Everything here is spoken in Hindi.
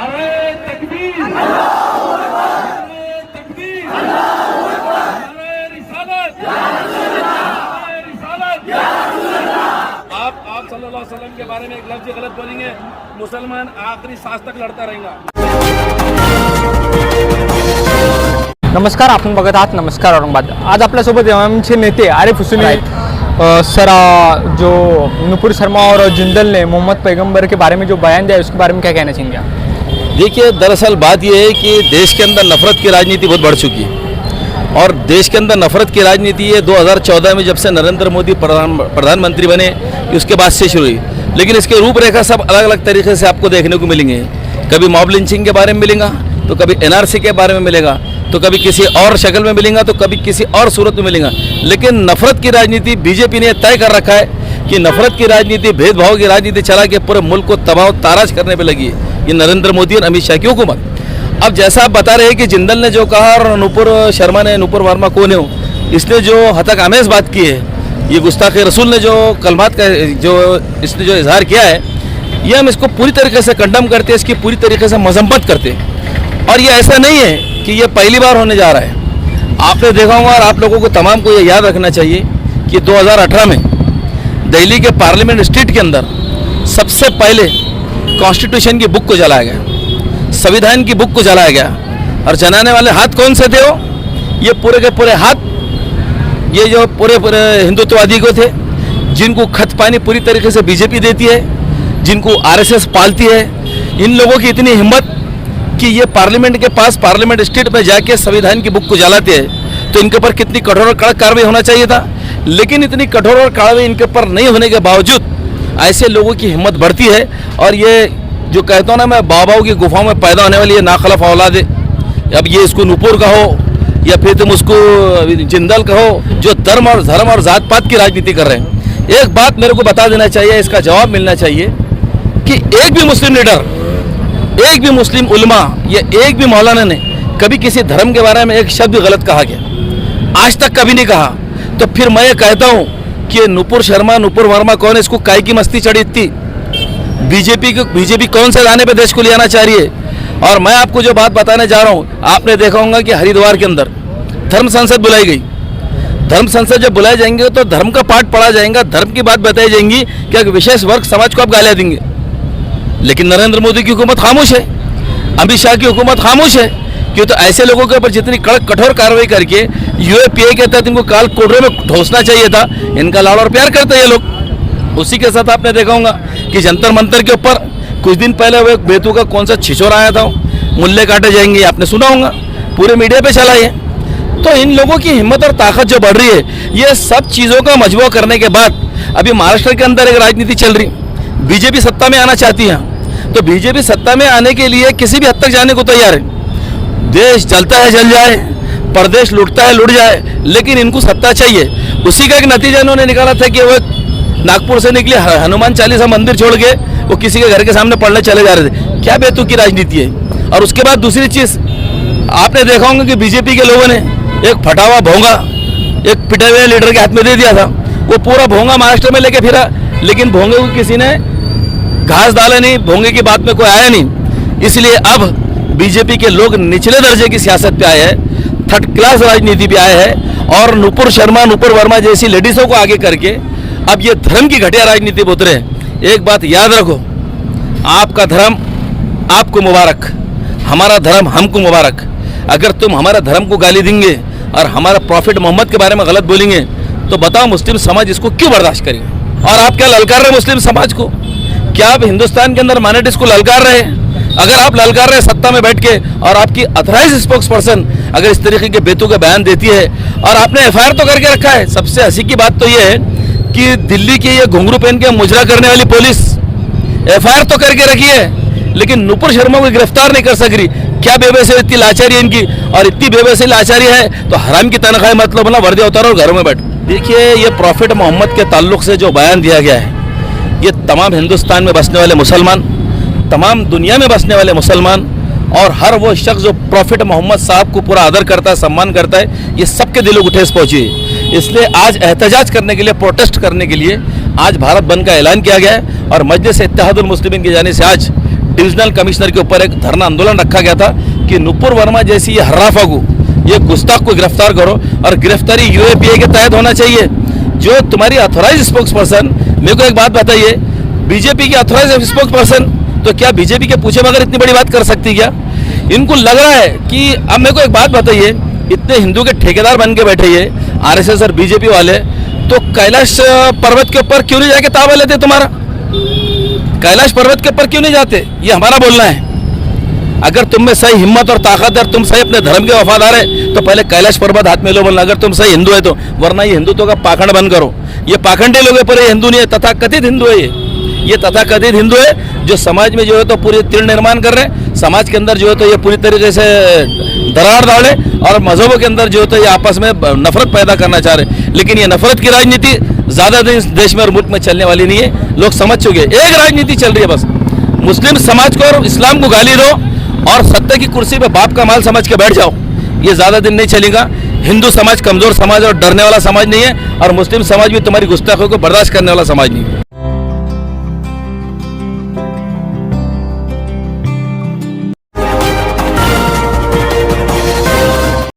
नारे तकबीर, नारे तकबीर, नारे रिसालत, नारे रिसालत। आप सल्लल्लाहु अलैहि वसल्लम के बारे में एक लफ्ज़ गलत बोलेंगे, मुसलमान आखिरी सांस तक लड़ता रहेगा। नमस्कार, आपण बघत आहात नमस्कार औरंगाबाद। आज आपल्यासोबत एमआयएमचे नेते आरिफ हुसैनी आहेत। सर, जो नुपुर शर्मा और जिंदल ने मोहम्मद पैगंबर के बारे में जो बयान दिया है उसके बारे में क्या कहना चाहेंगे आप? देखिए, दरअसल बात यह है कि देश के अंदर नफरत की राजनीति बहुत बढ़ चुकी है और देश के अंदर नफरत की राजनीति ये 2014 में जब से नरेंद्र मोदी प्रधानमंत्री बने उसके बाद से शुरू हुई। लेकिन इसके रूपरेखा सब अलग अलग तरीके से आपको देखने को मिलेंगे। कभी मॉब लिंचिंग के बारे में मिलेगा, तो कभी एनआरसी के बारे में मिलेगा, तो कभी किसी और शक्ल में मिलेगा, तो कभी किसी और सूरत में मिलेगा। लेकिन नफरत की राजनीति बीजेपी ने तय कर रखा है कि नफरत की राजनीति, भेदभाव की राजनीति चला के पूरे मुल्क को तबाह ताराज करने पे लगी है ये नरेंद्र मोदी और अमित शाह की हुकूमत। अब जैसा आप बता रहे हैं कि जिंदल ने जो कहा और नुपुर शर्मा ने, नुपुर वर्मा कौन है, इसने जो हतक आमेज बात की है, ये गुस्ताख रसूल ने जो कलमात का जो इसने जो इजहार किया है, ये हम इसको पूरी तरीके से कंडम करते हैं, इसकी पूरी तरीके से मजम्मत करते हैं। और ये ऐसा नहीं है कि ये पहली बार होने जा रहा है। आपने देखा होगा और आप लोगों को तमाम को ये याद रखना चाहिए कि 2018 में दिल्ली के पार्लियामेंट स्ट्रीट के अंदर सबसे पहले कॉन्स्टिट्यूशन की बुक को जलाया गया, संविधान की बुक को जलाया गया। और जलाने वाले हाथ कौन से थे? ये पूरे के पूरे हाथ ये जो पूरे हिंदुत्ववादी को थे, जिनको खत पानी पूरी तरीके से बीजेपी देती है, जिनको आरएसएस पालती है। इन लोगों की इतनी हिम्मत कि ये पार्लियामेंट के पास, पार्लियामेंट स्ट्रीट में जाके संविधान की बुक को जलाते हैं, तो इनके ऊपर कितनी कठोर और कड़क कार्रवाई होना चाहिए था। लेकिन इतनी कठोर और कार्रवाई इनके ऊपर नहीं होने के बावजूद ऐसे लोगों की हिम्मत बढ़ती है। और ये जो कहता हूँ ना मैं, बाबाओं की गुफाओं में पैदा होने वाली ये नाखलफ औलाद है। अब ये इसको नुपुर कहो या फिर तुम उसको जिंदल कहो, जो धर्म और जात पात की राजनीति कर रहे हैं। एक बात मेरे को बता देना चाहिए, इसका जवाब मिलना चाहिए कि एक भी मुस्लिम लीडर, एक भी मुस्लिम उलमा या एक भी मौलाना ने कभी किसी धर्म के बारे में एक शब्द गलत कहा क्या? आज तक कभी नहीं कहा। तो फिर मैं ये कहता हूँ कि नुपुर शर्मा, नुपुर वर्मा कौन है? इसको काय की मस्ती चढ़ी थी? बीजेपी कौन से लाने पे देश को ले आना चाह रही है? और मैं आपको जो बात बताने जा रहा हूँ, आपने देखा होगा कि हरिद्वार के अंदर धर्म संसद बुलाई गई। धर्म संसद जब बुलाए जाएंगे तो धर्म का पाठ पढ़ा जाएगा, धर्म की बात बताई जाएंगी कि एक विशेष वर्ग समाज को आप गालियाँ देंगे। लेकिन नरेंद्र मोदी की हुकूमत खामोश है, अमित शाह की हुकूमत खामोश है। क्यों? तो ऐसे लोगों के ऊपर जितनी कड़क कठोर कार्रवाई करके यूएपीए के तहत इनको काल कोठरे में ठोसना चाहिए था। इनका लाड़ और प्यार करते हैं ये लोग। उसी के साथ आपने देखा होगा कि जंतर मंतर के ऊपर कुछ दिन पहले वो एक बेतू का कौन सा छिछोर आया था, मुल्ले काटे जाएंगे, आपने सुना होगा, पूरे मीडिया पे चला है। तो इन लोगों की हिम्मत और ताकत जो बढ़ रही है, ये सब चीज़ों का मजबूर करने के बाद अभी महाराष्ट्र के अंदर एक राजनीति चल रही, बीजेपी सत्ता में आना चाहती है। तो बीजेपी सत्ता में आने के लिए किसी भी हद तक जाने को तैयार है। देश जलता है जल जाए, प्रदेश लुटता है लुट जाए, लेकिन इनको सत्ता चाहिए। उसी का एक नतीजा इन्होंने निकाला था कि वो नागपुर से निकले हनुमान चालीसा मंदिर छोड़ के वो किसी के घर के सामने पढ़ने चले जा रहे थे। क्या बेतुकी की राजनीति है। और उसके बाद दूसरी चीज़ आपने देखा होगा कि बीजेपी के लोगों ने एक फटा हुआ भोंगा एक पिटे हुए लीडर के हाथ में दे दिया था। वो पूरा भोंगा महाराष्ट्र में लेके फिरा, लेकिन भोंगे को किसी ने घास डाला नहीं, भोंगे की बात में कोई आया नहीं। इसलिए अब बीजेपी के लोग निचले दर्जे की सियासत पे आए हैं, थर्ड क्लास राजनीति पे आए हैं और नुपुर शर्मा, नुपुर वर्मा जैसी लेडीज़ों को आगे करके अब ये धर्म की घटिया राजनीति में उतरे। एक बात याद रखो, आपका धर्म आपको मुबारक, हमारा धर्म हमको मुबारक। अगर तुम हमारा धर्म को गाली देंगे और हमारा प्रॉफिट मोहम्मद के बारे में गलत बोलेंगे तो बताओ मुस्लिम समाज इसको क्यों बर्दाश्त करेगा? और आप क्या ललकार रहे मुस्लिम समाज को? क्या आप हिंदुस्तान के अंदर माइनॉरिटीज को ललकार रहे हैं? अगर आप ललकार रहे सत्ता में बैठ के और आपकी अथराइज स्पोक्स पर्सन अगर इस तरीके के बेतु का बयान देती है और आपने एफआईआर तो करके रखा है। सबसे हंसी की बात तो ये है कि दिल्ली की ये घुंघरू पहन के मुजरा करने वाली पुलिस एफआईआर तो करके रखी है, लेकिन नुपुर शर्मा को गिरफ्तार नहीं कर सक रही। क्या बेबसी इतनी लाचारी है इनकी? और इतनी बेबसी लाचारी है तो हराम की तनख्वाह मतलब ना वर्दी उतारो और घरों में बैठो। देखिए, ये प्रॉफिट मोहम्मद के ताल्लुक से जो बयान दिया गया है, ये तमाम हिंदुस्तान में बसने वाले मुसलमान, तमाम दुनिया में बसने वाले मुसलमान और हर वो शख्स जो प्रॉफिट मोहम्मद साहब को पूरा आदर करता है, सम्मान करता है, ये सबके दिलों को ठेस पहुंची है। इसलिए आज एहतजाज करने के लिए, प्रोटेस्ट करने के लिए आज भारत बंद का ऐलान किया गया है और मजलिस इत्तेहादुल मुस्लिमीन की जानिब से आज डिविजनल कमिश्नर के ऊपर एक धरना आंदोलन रखा गया था कि नुपुर वर्मा जैसी ये हर्राफागू, ये गुस्ताख को गिरफ्तार करो और गिरफ्तारी यूएपीए के तहत होना चाहिए। जो तुम्हारी अथॉराइज स्पोक्स पर्सन, मेरे को एक बात बताइए, बीजेपी की अथॉराइज स्पोक्स पर्सन तो क्या बीजेपी के पूछे बगैर इतनी बड़ी बात कर सकती क्या? इनको लग रहा है कि अब मेरे को एक बात बताइए, इतने हिंदू के ठेकेदार बन के बैठे ये आरएसएस और बीजेपी वाले, तो कैलाश पर्वत के ऊपर क्यों नहीं जाके ताबा लेते? तुम्हारा कैलाश पर्वत के ऊपर क्यों नहीं जाते? ये हमारा बोलना है। अगर तुम में सही हिम्मत और ताकत है, तुम सही अपने धर्म के वफादार है, तो पहले कैलाश पर्वत हाथ में लो बोलना, अगर तुम सही हिंदू है तो। वरना ये हिंदुत्व का पाखंड बंद करो। ये पाखंडी लोग है, पर ये हिंदू नहीं है, तथाकथित हिंदू है। ये तथाकथित हिंदू है जो समाज में जो है तो पूरी तीर्ण निर्माण कर रहे हैं। समाज के अंदर जो है तो ये पूरी तरीके से दरार डाले और मजहबों के अंदर जो है तो ये आपस में नफरत पैदा करना चाह रहे हैं। लेकिन ये नफरत की राजनीति ज़्यादा दिन देश में और मुल्क में चलने वाली नहीं है। लोग समझ चुके हैं, एक राजनीति चल रही है बस, मुस्लिम समाज को और इस्लाम को गाली दो और सत्ता की कुर्सी पे बाप का माल समझ के बैठ जाओ। ये ज़्यादा दिन नहीं चलेगा। हिंदू समाज कमज़ोर समाज और डरने वाला समाज नहीं है, और मुस्लिम समाज भी तुम्हारी गुस्ताखियों को बर्दाश्त करने वाला समाज नहीं है।